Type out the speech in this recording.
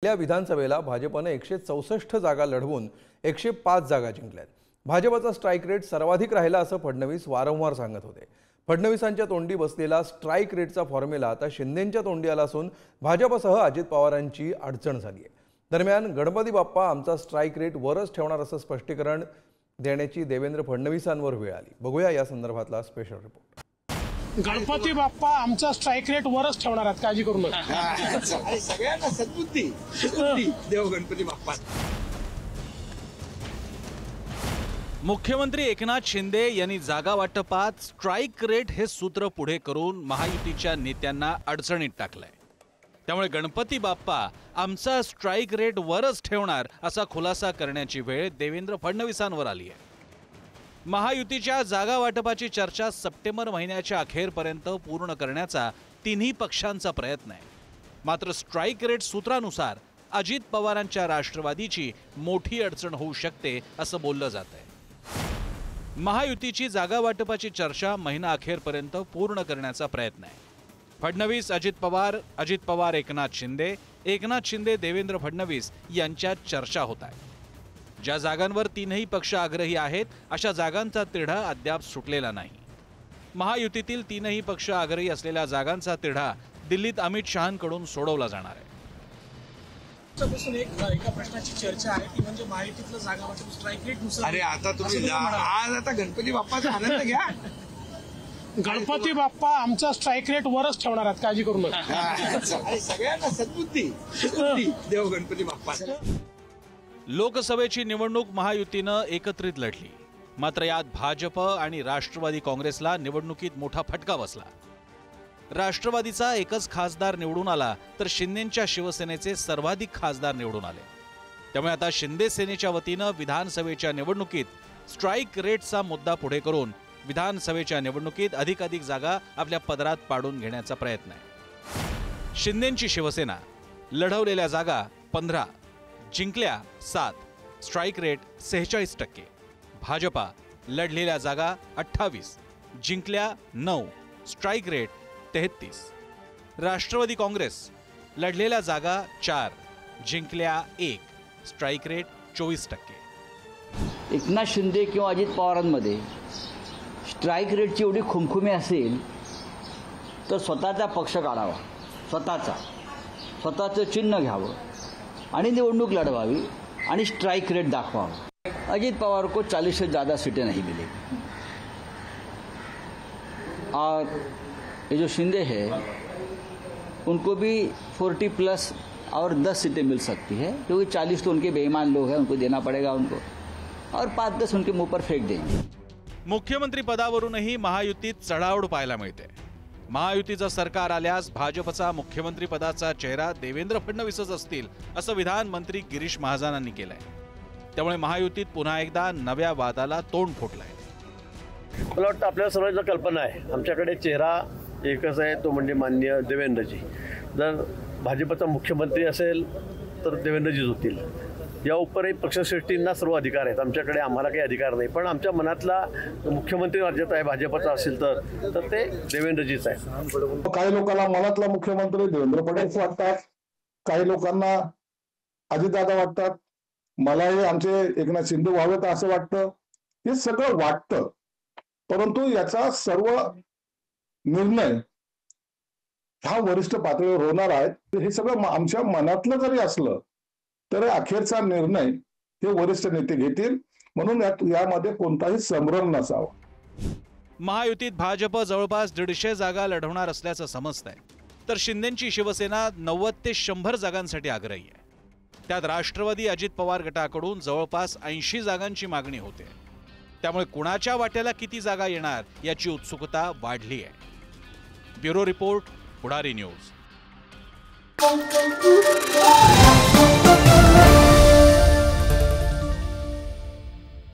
गेल्या विधानसभेला भाजपने 164 जागा लढवून 105 जागा जिंकल्यात। भाजपचा स्ट्राइक रेट सर्वाधिक राहिला असं फडणवीस वारंवार सांगत होते। फडणवीसांच्या तोंडी बसलेला स्ट्राइक रेटचा फॉर्म्युला आता शिंदेंच्या तोंडी आला असून भाजपसह अजित पवारांची अडचण झाली आहे। दरम्यान गणपती बाप्पा आमचा स्ट्राइक रेट वरच ठेवणार असं स्पष्टीकरण देण्याची देवेंद्र फडणवीसांवर वेळ आली। बघूया या संदर्भातला स्पेशल रिपोर्ट। गणपती बाप्पा आमचा स्ट्राइक रेट वरच ठेवणार आहेत, काळजी करू नका। सगळ्यांना सद्बुद्धी देव गणपती बाप्पा। मुख्यमंत्री एकनाथ शिंदे यांनी जागा वाटपात स्ट्राइक रेट हे सूत्र पुढे करून महायुतीच्या नेत्यांना अडचणीत टाकलंय। त्यामुळे गणपती बाप्पा आमचा स्ट्राइक रेट वरच ठेवणार असा खुलासा करण्याची वेळ देवेंद्र फडणवीसांवर आली आहे। महायुतीच्या जागा वाटपाची चर्चा सप्टेंबर महिन्याच्या अखेरपर्यंत पूर्ण करण्याचा तिन्ही पक्षांचा प्रयत्न आहे। मात्र स्ट्राइक रेट सूत्रानुसार अजित पवारांच्या राष्ट्रवादीची मोठी अडचण होऊ शकते असं बोललं जातंय। महायुतीची जागा वाटपाची चर्चा महिना अखेरपर्यंत पूर्ण करण्याचा प्रयत्न आहे। फडणवीस अजित पवार एकनाथ शिंदे देवेंद्र फडणवीस यांच्यात चर्चा होत आहे। ज्या जागांवर तीनही पक्ष आग्रही आहेत अशा जागांचा तिढा अद्याप सुटलेला नाही। महायुतीतील तीनही पक्ष आग्रही असलेल्या जागांचा तिढा दिल्लीत अमित शहांकडून सोडवला जाणार आहे। एका प्रश्नाची चर्चा आहे ती म्हणजे महायुतीतलं जागा वाटप स्ट्राइक रेट नुसार। अरे आता तुम्ही आज आता गणपती बाप्पाचा आनंद घ्या। गणपती बाप्पा आमचा स्ट्राइक रेट वरच ठेवणार आहेत, काळजी करू नका। सगळ्यांना सद्बुद्धी देव गणपती बाप्पा। लोकसभेची निवडणूक महायुतीनं एकत्रित लढली, मात्र यात भाजप आणि राष्ट्रवादी काँग्रेसला निवडणुकीत मोठा फटका बसला। राष्ट्रवादीचा एकच खासदार निवडून आला तर शिंदेंच्या शिवसेनेचे सर्वाधिक खासदार निवडून आले। त्यामुळे आता शिंदे सेनेच्या वतीनं विधानसभेच्या निवडणुकीत स्ट्राइक रेटचा मुद्दा पुढे करून विधानसभेच्या निवडणुकीत अधिकाधिक जागा आपल्या पदरात पाडून घेण्याचा प्रयत्न आहे। शिंदेंची शिवसेना लढवलेल्या जागा 15, जिंकल्या 7, स्ट्राइक रेट 46%। भाजपा लढलेल्या जागा 28, जिंकल्या 9, स्ट्राइक रेट 33। राष्ट्रवादी काँग्रेस लढलेल्या जागा 4, जिंकल्या 1, स्ट्राइक रेट 24%। एकनाथ शिंदे किंवा अजित पवारांमध्ये स्ट्राइक रेटची एवढी खुमखुमी असेल तर स्वतःचा पक्ष काढावा, स्वतःचं चिन्ह घ्यावं आणि निवडणूक लढवावी आणि स्ट्राइक रेट दाखवावा। अजित पवार को 40 से ज़्यादा सीटें नहीं मिलेगी और ये जो शिंदे है उनको भी 40 प्लस और 10 सीटें मिल सकती है, क्योंकि 40 तो उनके बेईमान लोग हैं, उनको देना पड़ेगा उनको, और 5-10 उनके मुंह पर फेंक देंगे। मुख्यमंत्री पदावरूनही महायुतीत चढाओढ पाहायला मिळते। महायुतीचं सरकार आल्यास भाजपचा मुख्यमंत्री पदाचा चेहरा देवेंद्र फडणवीसच असतील असं विधान मंत्री गिरीश महाजनांनी केलंय। त्यामुळे महायुतीत पुन्हा एकदा नव्या वादाला तोंड फुटलंय। मला वाटतं आपल्याला सर्वांना कल्पना आहे, आमच्याकडे चेहरा एकच आहे, तो म्हणजे माननीय देवेंद्रजी। जर भाजपचा मुख्यमंत्री असेल तर देवेंद्रजीच होतील। या उपरही पक्षश्रेष्ठींना सर्व अधिकार आहेत, आमच्याकडे आम्हाला काही अधिकार नाही। पण आमच्या मनातला मुख्यमंत्री राज्यात आहे भाजपचा असेल तर ते देवेंद्रजीच आहे। काही लोकांना मनातला मुख्यमंत्री देवेंद्र फडणवीस वाटतात, काही लोकांना अजितदादा वाटतात, मलाही आमचे एकनाथ शिंदे व्हावेत असं वाटतं। हे सगळं वाटतं, परंतु याचा सर्व निर्णय ह्या वरिष्ठ पातळीवर होणार आहेत। हे सगळं आमच्या मनातलं जरी असलं तर अखेरचा निर्णय हे वरिष्ठ नेते घेतील, म्हणून यामध्ये कोणताही संभ्रम नसावा। महायुतीत भाजप जवळपास 150 जागा लढवणार असल्याचं समजतंय, तर शिंदेंची शिवसेना 90 ते 100 जागांसाठी आग्रही आहे। त्यात राष्ट्रवादी अजित पवार गटाकडून जवळपास 80 जागांची मागणी होते। त्यामुळे कुणाच्या वाट्याला किती जागा येणार याची उत्सुकता वाढली आहे। ब्युरो रिपोर्ट, पुढारी न्यूज।